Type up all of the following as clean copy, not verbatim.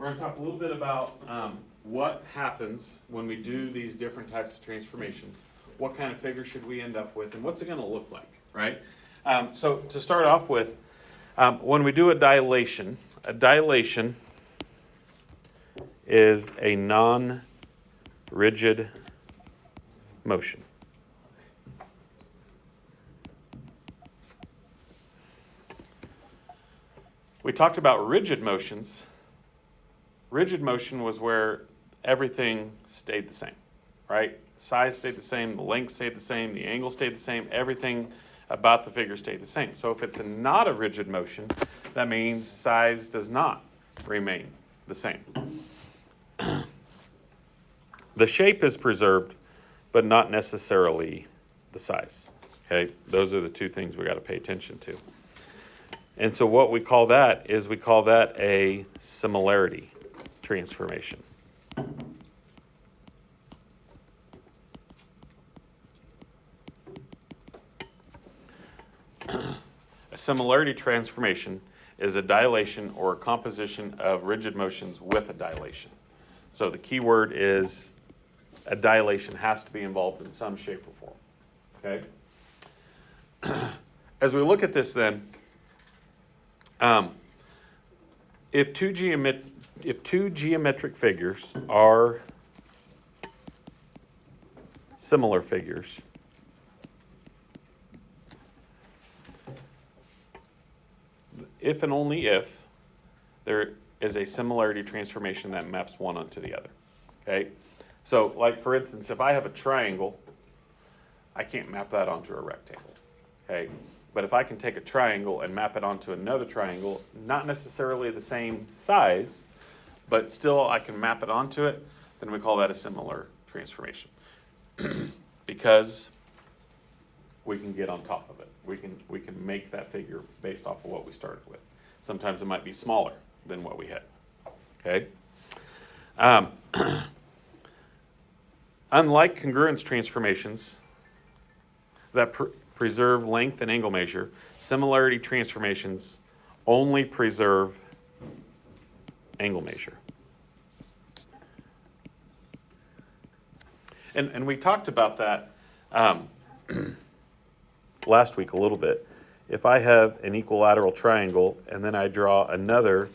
We're going to talk a little bit about what happens when we do these different types of transformations. What kind of figure should we end up with, and what's it going to look like, right? So to start off with, when we do a dilation is a non-rigid motion. We talked about rigid motions. Rigid motion was where everything stayed the same, right? The size stayed the same, the length stayed the same, the angle stayed the same, everything about the figure stayed the same. So if it's not a rigid motion, that means size does not remain the same. The shape is preserved, but not necessarily the size. Okay, those are the two things we got to pay attention to. And so what we call that is we call that a similarity transformation. A similarity transformation is a dilation or a composition of rigid motions with a dilation. So the key word is a dilation has to be involved in some shape or form. Okay? As we look at this then, if two geometric figures are similar figures, if and only if there is a similarity transformation that maps one onto the other. Okay? So, like for instance, if I have a triangle, I can't map that onto a rectangle. Okay? But if I can take a triangle and map it onto another triangle, not necessarily the same size, but still I can map it onto it, then we call that a similar transformation. Because we can get on top of it. We can make that figure based off of what we started with. Sometimes it might be smaller than what we had. Okay? Unlike congruence transformations that preserve length and angle measure, similarity transformations only preserve angle measure. And we talked about that last week a little bit. If I have an equilateral triangle and then I draw another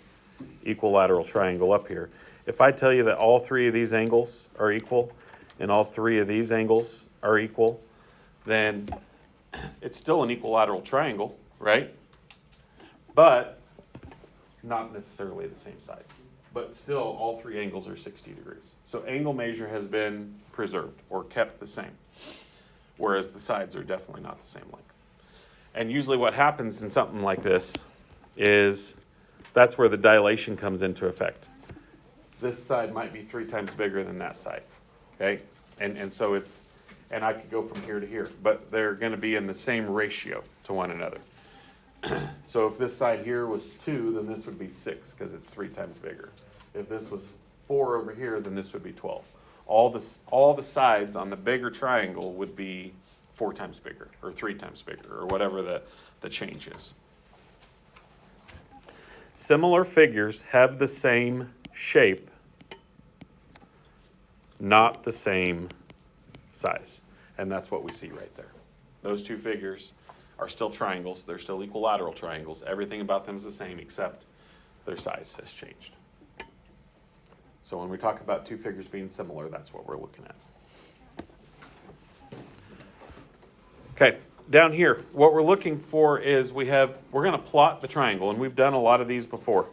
equilateral triangle up here, if I tell you that all three of these angles are equal and all three of these angles are equal, then it's still an equilateral triangle, right? But not necessarily the same size. But still, all three angles are 60 degrees. So angle measure has been preserved or kept the same, whereas the sides are definitely not the same length. And usually what happens in something like this is that's where the dilation comes into effect. This side might be 3 times bigger than that side, okay? And so it's, and I could go from here to here, but they're going to be in the same ratio to one another. So if this side here was 2, then this would be 6 because it's 3 times bigger. If this was 4 over here, then this would be 12. All the sides on the bigger triangle would be 4 times bigger or 3 times bigger or whatever the change is. Similar figures have the same shape, not the same size. And that's what we see right there. Those two figures are still triangles. They're still equilateral triangles. Everything about them is the same except their size has changed. So when we talk about two figures being similar, that's what we're looking at. Okay, down here, what we're looking for is we're going to plot the triangle, and we've done a lot of these before.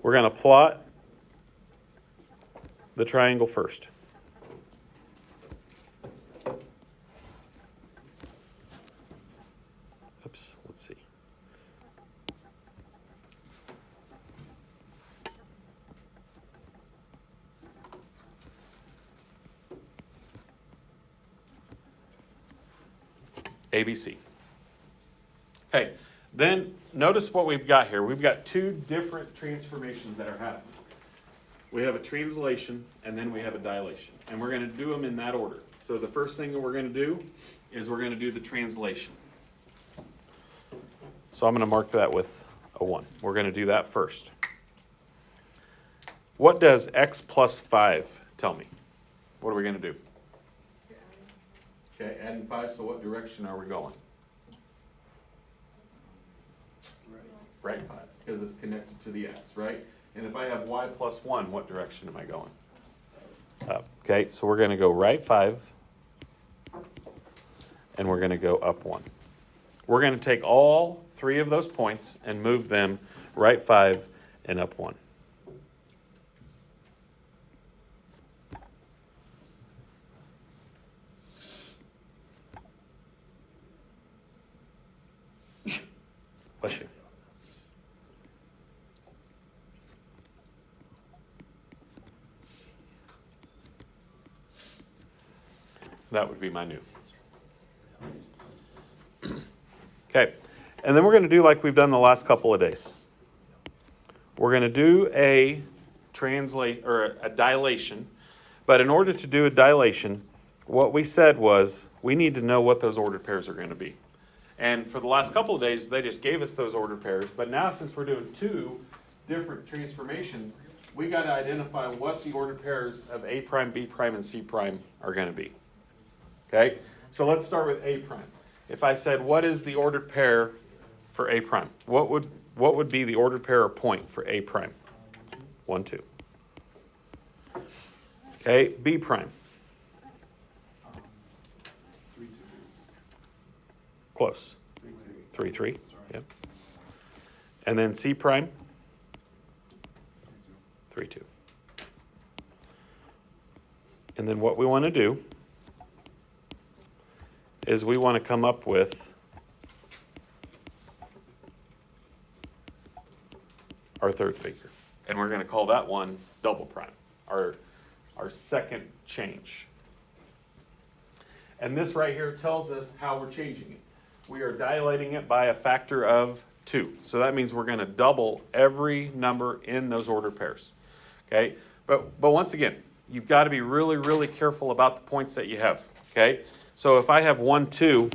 We're going to plot the triangle first. Oops, let's see. ABC. Okay, then notice what we've got here. We've got two different transformations that are happening. We have a translation and then we have a dilation. And we're going to do them in that order. So the first thing that we're going to do is we're going to do the translation. So I'm going to mark that with a 1. We're going to do that first. What does x plus 5 tell me? What are we going to do? Okay, adding 5, so what direction are we going? Right 5, because it's connected to the x, right? And if I have y plus 1, what direction am I going? Up. Okay, so we're going to go right 5, and we're going to go up 1. We're going to take all 3 of those points and move them right 5 and up 1. Bless you. That would be my new. Okay, and then we're going to do like we've done the last couple of days. We're going to do a dilation, but in order to do a dilation, what we said was we need to know what those ordered pairs are going to be. And for the last couple of days, they just gave us those ordered pairs, but now since we're doing 2 different transformations, we got to identify what the ordered pairs of A prime, B prime, and C prime are going to be. Okay, so let's start with A prime. If I said, what is the ordered pair for A prime? What would be the ordered pair or point for A prime? 1, 2. Okay, B prime. 3, 2. Close. 3, 3. Yep. And then C prime? 3, 2. And then what we want to do is we want to come up with our third figure. And we're going to call that one double prime, our second change. And this right here tells us how we're changing it. We are dilating it by a factor of 2. So that means we're going to double every number in those ordered pairs. Okay? But once again, you've got to be really, really careful about the points that you have. Okay? So if I have 1, 2,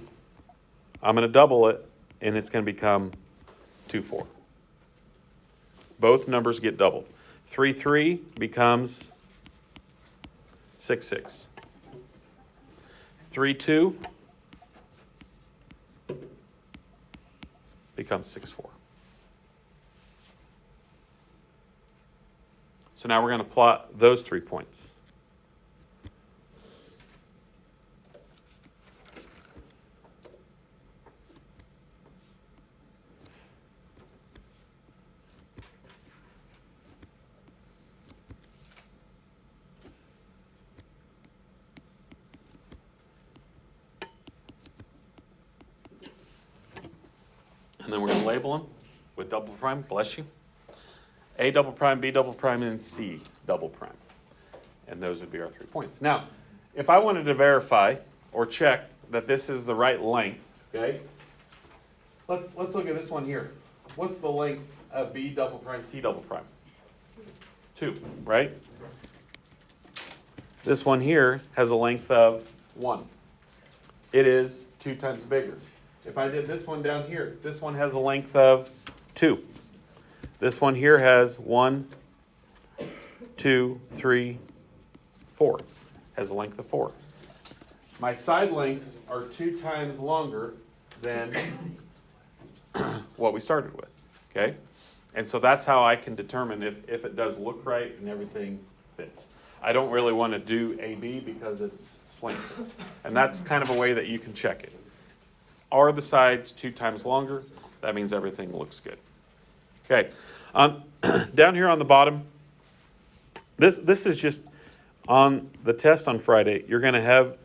I'm going to double it, and it's going to become 2, 4. Both numbers get doubled. 3, 3 becomes 6, 6. 3, 2 becomes 6, 4. So now we're going to plot those 3 points. And then we're going to label them with double prime, bless you. A double prime, B double prime, and C double prime. And those would be our 3 points. Now, if I wanted to verify or check that this is the right length, okay, let's look at this one here. What's the length of B double prime, C double prime? 2, right? This one here has a length of 1. It is 2 times bigger. If I did this one down here, this one has a length of 2. This one here has 1, 2, 3, 4. Has a length of 4. My side lengths are 2 times longer than what we started with. Okay? And so that's how I can determine if it does look right and everything fits. I don't really want to do AB because it's slanted. And that's kind of a way that you can check it. Are the sides 2 times longer? That means everything looks good. Okay. Down here on the bottom, this is just on the test on Friday. You're going to have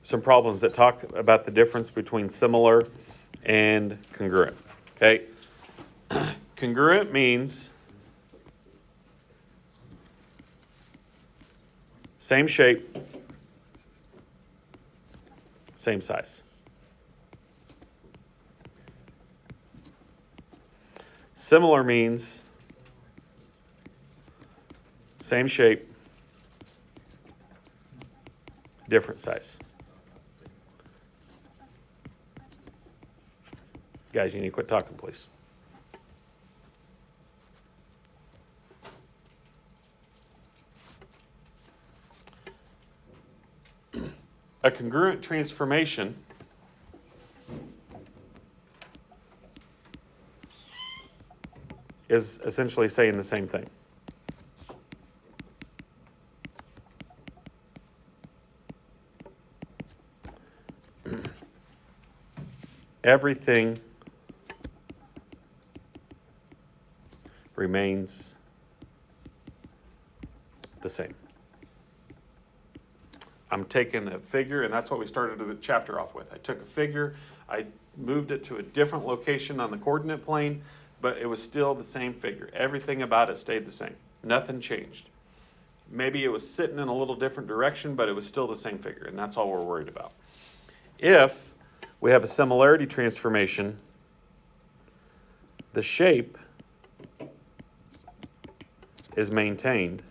some problems that talk about the difference between similar and congruent. Okay. Congruent means same shape, same size. Similar means same shape, different size. Guys, you need to quit talking, please. A congruent transformation is essentially saying the same thing. Everything remains the same. I'm taking a figure, and that's what we started the chapter off with. I took a figure, I moved it to a different location on the coordinate plane, but it was still the same figure. Everything about it stayed the same. Nothing changed. Maybe it was sitting in a little different direction, but it was still the same figure, and that's all we're worried about. If we have a similarity transformation, the shape is maintained,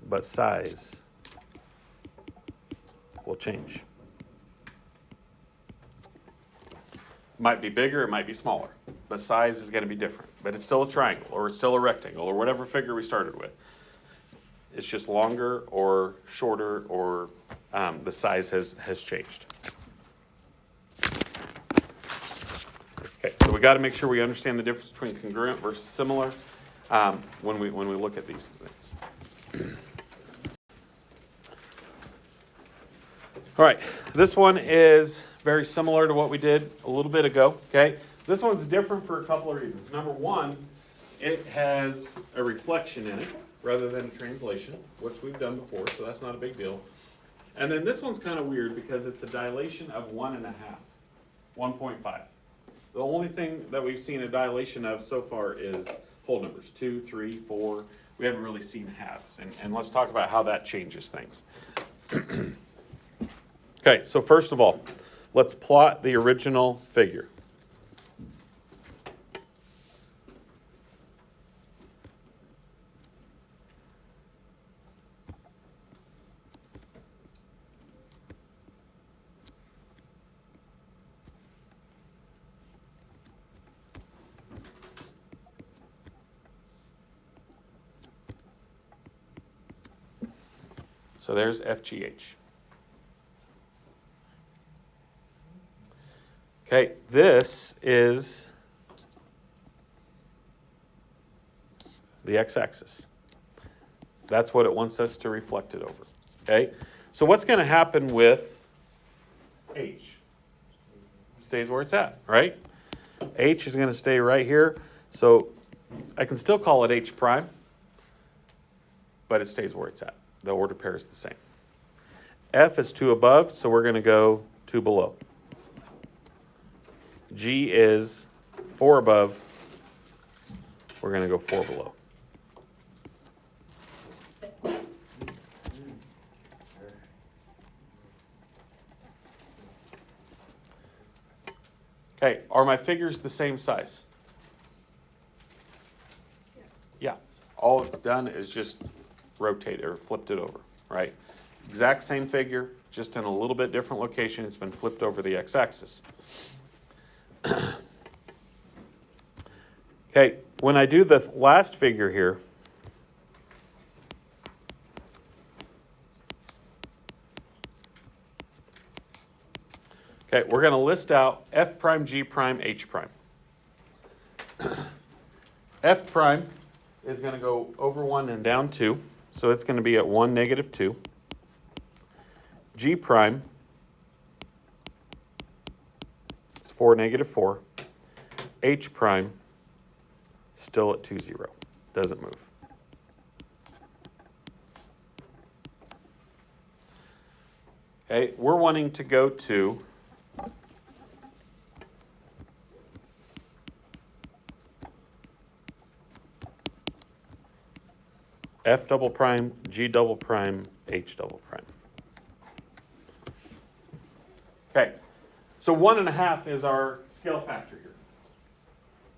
but size will change. Might be bigger, it might be smaller, but size is going to be different. But it's still a triangle, or it's still a rectangle, or whatever figure we started with. It's just longer or shorter, or the size has changed. Okay, so we got to make sure we understand the difference between congruent versus similar when we look at these things. All right, this one is very similar to what we did a little bit ago. Okay, this one's different for a couple of reasons. Number one, it has a reflection in it rather than a translation, which we've done before, so that's not a big deal. And then this one's kind of weird because it's a dilation of 1.5, 1.5. The only thing that we've seen a dilation of so far is whole numbers, 2, 3, 4. We haven't really seen halves, and let's talk about how that changes things. Okay, so first of all, let's plot the original figure. So there's FGH. Okay, this is the x-axis. That's what it wants us to reflect it over. Okay, so what's going to happen with H? Stays where it's at, right? H is going to stay right here. So I can still call it H prime, but it stays where it's at. The order pair is the same. F is 2 above, so we're going to go 2 below. G is 4 above, we're going to go 4 below. Okay, are my figures the same size? Yeah. All it's done is just rotate it or flipped it over, right? Exact same figure, just in a little bit different location. It's been flipped over the x-axis. Okay, when I do the last figure here, okay, we're going to list out F prime, G prime, H prime. F prime is going to go over 1 and down 2, so it's going to be at 1, negative 2. G prime is 4, negative 4. H prime still at 2, 0. Doesn't move. Okay, we're wanting to go to F double prime, G double prime, H double prime. Okay, so 1.5 is our scale factor here.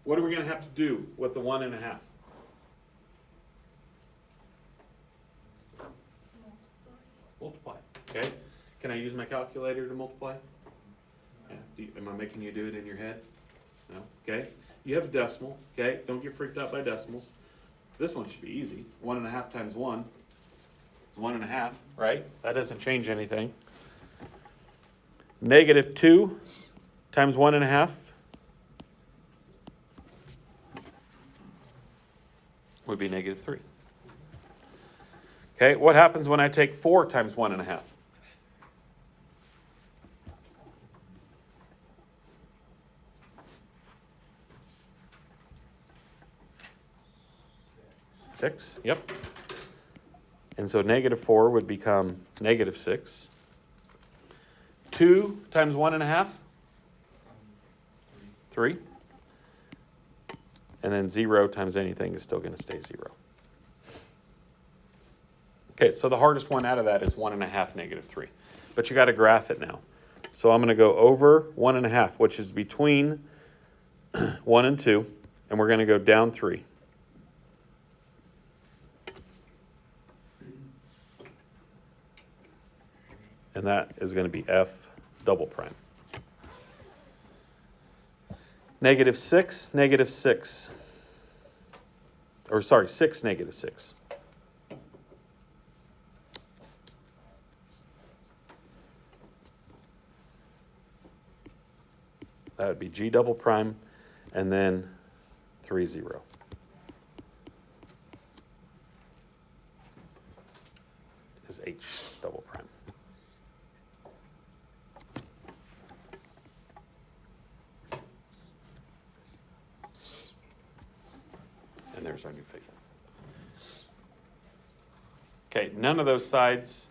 What are we going to have to do with the 1.5? Multiply. Okay, can I use my calculator to multiply? Yeah. Am I making you do it in your head? No. Okay, you have a decimal. Okay, don't get freaked out by decimals. This one should be easy. 1.5 times 1 is 1.5, right? That doesn't change anything. Negative 2 times 1.5 would be negative 3. Okay, what happens when I take 4 times 1.5? Six, yep. And so negative 4 would become negative 6. 2 times 1.5? 3. And then 0 times anything is still going to stay 0. Okay, so the hardest one out of that is 1.5 negative 3. But you got to graph it now. So I'm going to go over 1.5, which is between 1 and 2, and we're going to go down 3. And that is going to be F double prime. Negative 6, negative 6. Or sorry, 6, negative 6. That would be G double prime, and then 3, 0. Is H double prime. And there's our new figure. Okay, none of those sides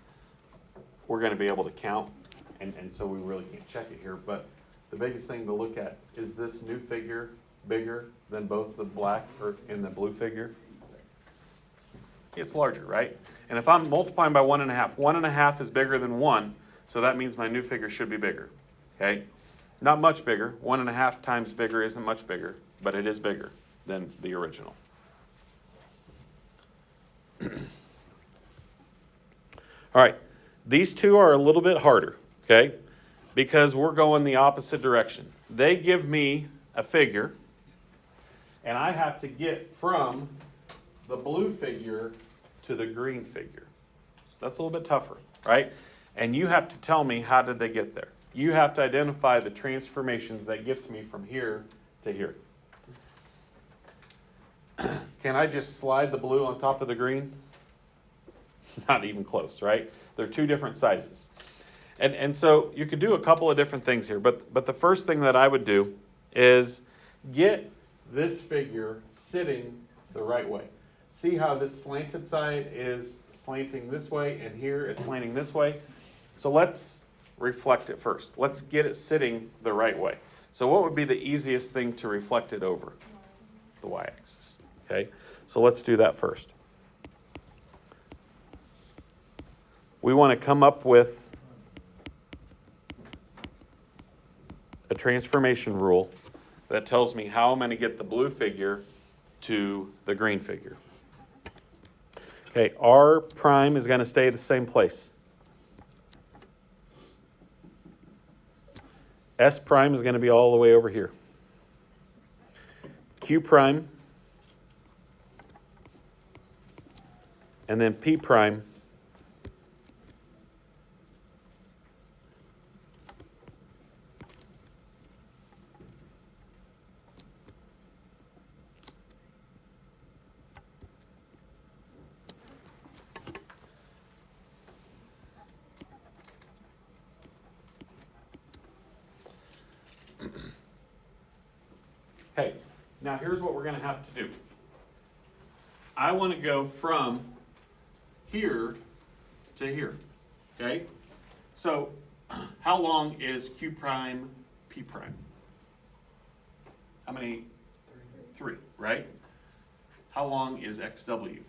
we're going to be able to count, and so we really can't check it here, but the biggest thing to look at is this new figure bigger than both the black or in the blue figure? It's larger, right? And if I'm multiplying by 1.5, 1.5 is bigger than 1, so that means my new figure should be bigger, okay? Not much bigger. 1.5 times bigger isn't much bigger, but it is bigger than the original. All right, these two are a little bit harder, okay? Because we're going the opposite direction. They give me a figure, and I have to get from the blue figure to the green figure. That's a little bit tougher, right? And you have to tell me, how did they get there? You have to identify the transformations that gets me from here to here. Can I just slide the blue on top of the green? Not even close, right? They're two different sizes. And so you could do a couple of different things here, but the first thing that I would do is get this figure sitting the right way. See how this slanted side is slanting this way, and here it's slanting this way? So let's reflect it first. Let's get it sitting the right way. So what would be the easiest thing to reflect it over? The y-axis, okay? So let's do that first. We want to come up with a transformation rule that tells me how I'm going to get the blue figure to the green figure. Okay, R prime is going to stay the same place. S prime is going to be all the way over here. Q prime, and then P prime Okay, now here's what we're going to have to do. I want to go from here to here, okay? So how long is Q prime, P prime? How many? 3, right? How long is XW?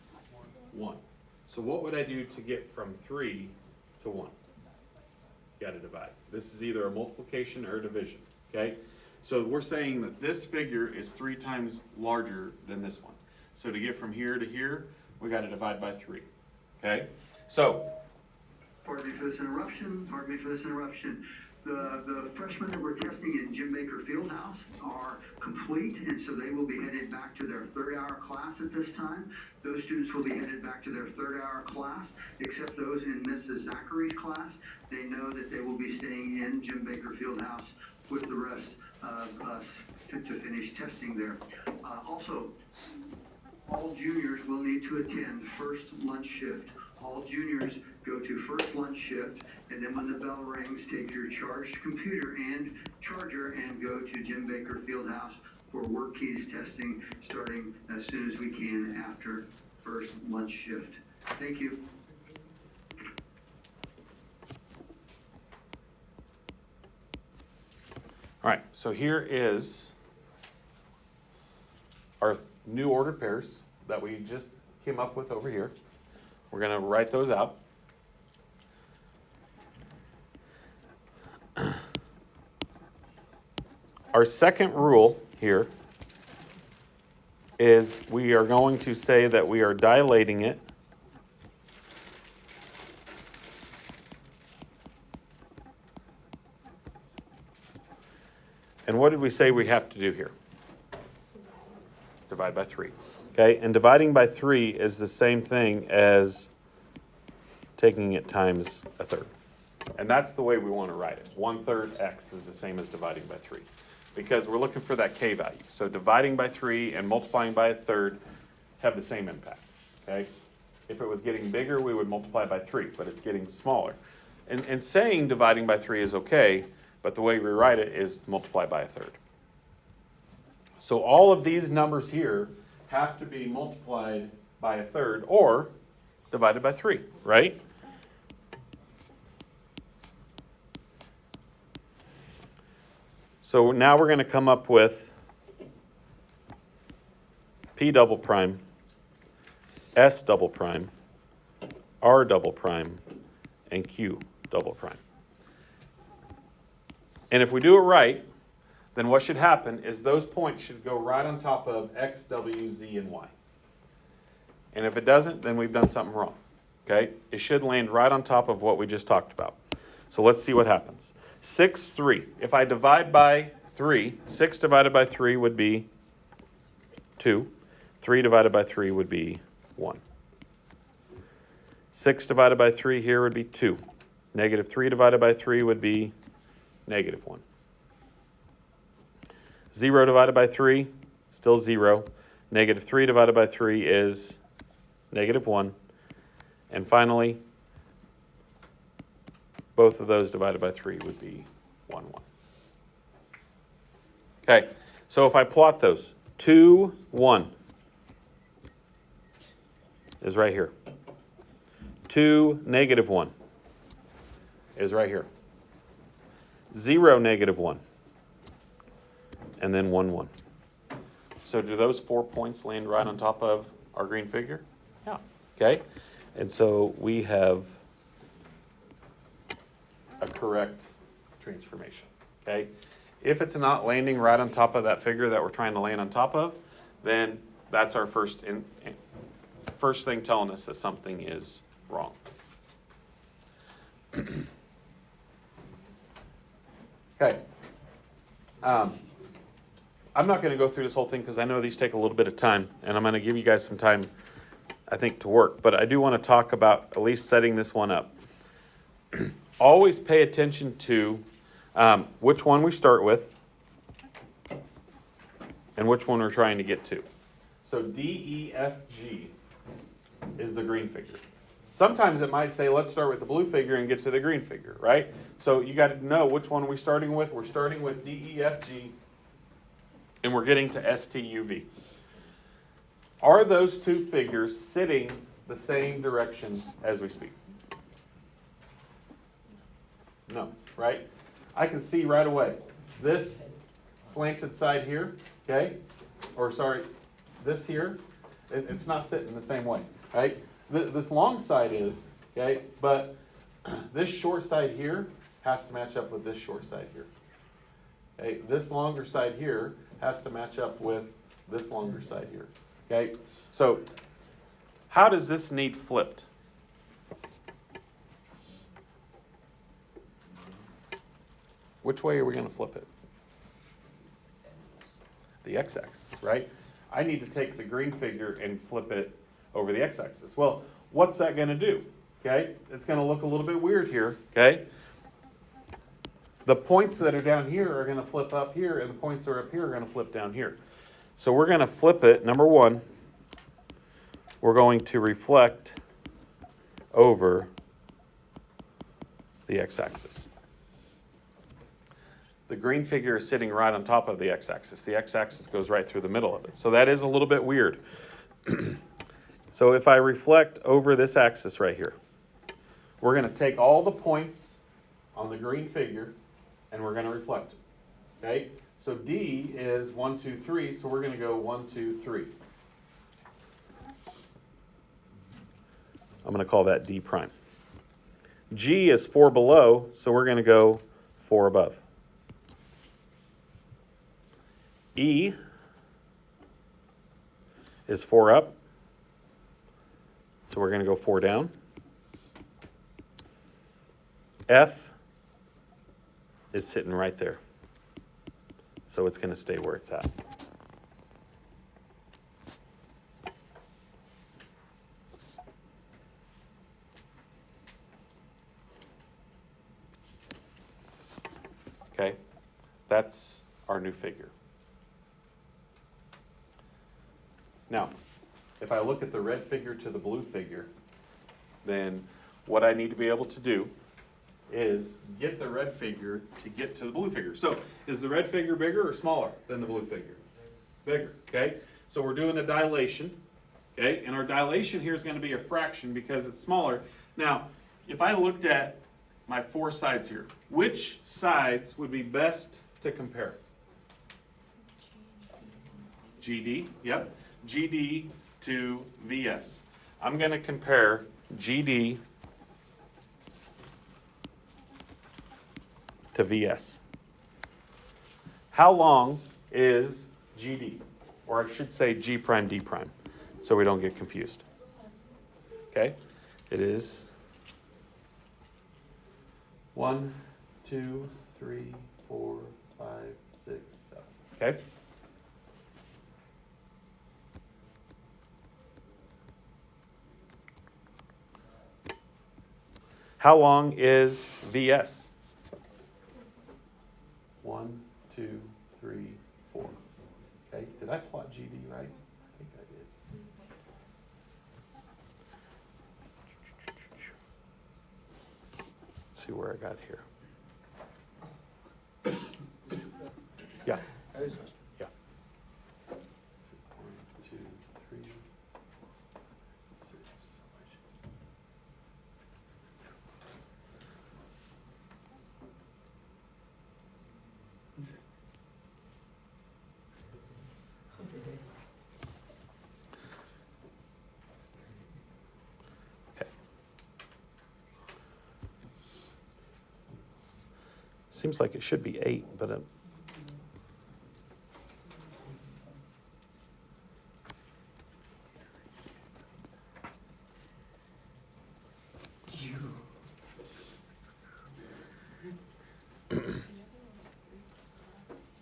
1. So what would I do to get from 3 to 1? You got to divide. This is either a multiplication or a division, okay? So we're saying that this figure is 3 times larger than this one. So to get from here to here, we got to divide by 3. Okay? So Pardon me for this interruption. The freshmen that we're testing in Jim Baker Fieldhouse are complete, and so they will be headed back to their third-hour class at this time. Those students will be headed back to their third-hour class, except those in Mrs. Zachary's class. They know that they will be staying in Jim Baker Fieldhouse with the rest of us to finish testing there. Also, all juniors will need to attend first lunch shift. All juniors go to first lunch shift, and then when the bell rings, take your charged computer and charger and go to Jim Baker Fieldhouse for work keys testing starting as soon as we can after first lunch shift. Thank you. All right, so here is our new ordered pairs that we just came up with over here. We're going to write those out. Our second rule here is we are going to say that we are dilating it and what did we say we have to do here? Divide by 3. Okay, and dividing by 3 is the same thing as taking it times a third. And that's the way we want to write it. 1/3 x is the same as dividing by 3. Because we're looking for that k value. So dividing by 3 and multiplying by a third have the same impact. Okay? If it was getting bigger, we would multiply by 3, but it's getting smaller. And saying dividing by 3 is okay, but the way we write it is multiply by a third. So all of these numbers here have to be multiplied by a third or divided by 3, right? So now we're going to come up with P double prime, S double prime, R double prime, and Q double prime. And if we do it right, then what should happen is those points should go right on top of X, W, Z, and Y. And if it doesn't, then we've done something wrong. Okay? It should land right on top of what we just talked about. So let's see what happens. 6, 3. If I divide by 3, 6 divided by 3 would be 2. 3 divided by 3 would be 1. 6 divided by 3 here would be 2. Negative 3 divided by 3 would be negative 1. 0 divided by 3, still 0. Negative 3 divided by 3 is negative 1. And finally, both of those divided by 3 would be 1, 1. Okay, so if I plot those, 2, 1 is right here. 2, negative 1 is right here. 0, negative 1. And then 1, 1. So do those 4 points land right on top of our green figure? Yeah. Okay, and so we have a correct transformation. Okay, if it's not landing right on top of that figure that we're trying to land on top of, then that's our first thing telling us that something is wrong. Okay. I'm not going to go through this whole thing because I know these take a little bit of time, and I'm going to give you guys some time, I think, to work. But I do want to talk about at least setting this one up. Always pay attention to which one we start with and which one we're trying to get to. So D, E, F, G is the green figure. Sometimes it might say, let's start with the blue figure and get to the green figure, right? So you got to know which one we're starting with. We're starting with D, E, F, G, and we're getting to S, T, U, V. Are those two figures sitting the same direction as we speak? No, right? I can see right away. This slanted side here, okay? Or sorry, this here, it's not sitting the same way, right? This long side is, okay? But this short side here has to match up with this short side here. Okay? This longer side here has to match up with this longer side here. Okay? So how does this need flipped? which way are we going to flip it? The x-axis, right? I need to take the green figure and flip it over the x-axis. Well, what's that going to do? Okay, it's going to look a little bit weird here, okay? The points that are down here are going to flip up here, and the points that are up here are going to flip down here. So we're going to flip it, number one, we're going to reflect over the x-axis. The green figure is sitting right on top of the x-axis. The x-axis goes right through the middle of it. So that is a little bit weird. So if I reflect over this axis right here, we're going to take all the points on the green figure and we're going to reflect it. Okay? So D is 1, 2, 3, so we're going to go 1, 2, 3. I'm going to call that D prime. G is 4 below, so we're going to go 4 above. E is 4 up, so we're going to go 4 down. F is sitting right there, so it's going to stay where it's at. Okay, that's our new figure. Now, if I look at the red figure to the blue figure, then what I need to be able to do is get the red figure to get to the blue figure. So, is the red figure bigger or smaller than the blue figure? Bigger, okay? So we're doing a dilation, okay? And our dilation here is going to be a fraction because it's smaller. Now, if I looked at my 4 sides here, which sides would be best to compare? GD, yep. GD to VS. I'm going to compare GD to VS. How long is GD? Or I should say G prime D prime, so we don't get confused. Okay? It is 1, 2, 3, 4, 5, 6, 7. Okay? How long is VS? 1, 2, 3, 4. Okay, did I plot GD right? I think I did. Let's see where I got here. Yeah. Yeah. 1, 2, 3, 6. Okay. Seems like it should be 8, but okay.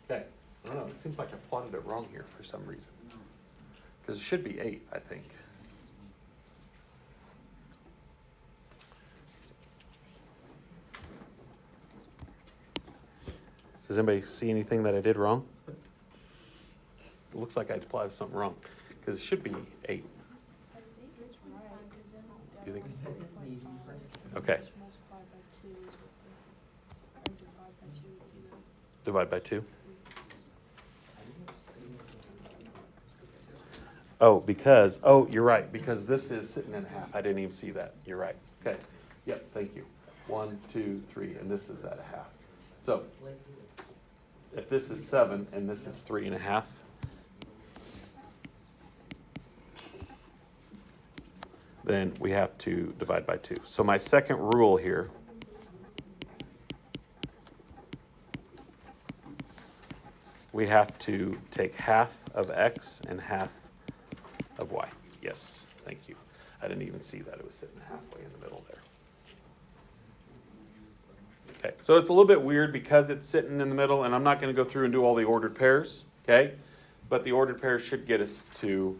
I don't know. It seems like I plotted it wrong here for some reason. Because it should be 8, I think. Does anybody see anything that I did wrong? It looks like I plotted something wrong. Because it should be 8. You think? Okay. Divide by 2. Oh, because, you're right, because this is sitting in half. I didn't even see that. You're right. Okay. Yep, thank you. 1, 2, 3, and this is at a half. So, if this is 7 and this is 3.5, then we have to divide by 2. So my second rule here we have to take half of x and half of y. Yes, thank you. I didn't even see that. It was sitting halfway in the middle there. Okay, so it's a little bit weird because it's sitting in the middle, and I'm not going to go through and do all the ordered pairs, okay? But the ordered pairs should get us to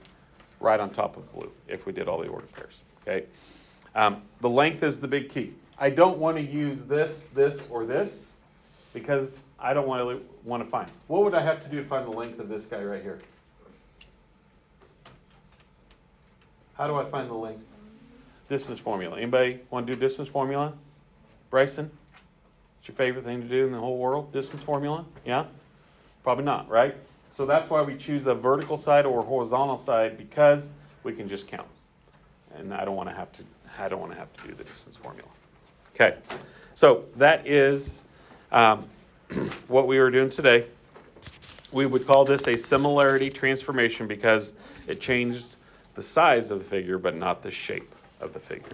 right on top of blue if we did all the ordered pairs, okay? The length is the big key. I don't want to use this, or this because I don't want to find. What would I have to do to find the length of this guy right here? How do I find the length? Distance formula. Anybody want to do distance formula? Bryson? It's your favorite thing to do in the whole world? Distance formula? Yeah? Probably not, right? So that's why we choose a vertical side or horizontal side, because we can just count. And I don't want to have to do the distance formula. Okay. So that is what we were doing today. We would call this a similarity transformation because it changed the size of the figure but not the shape of the figure.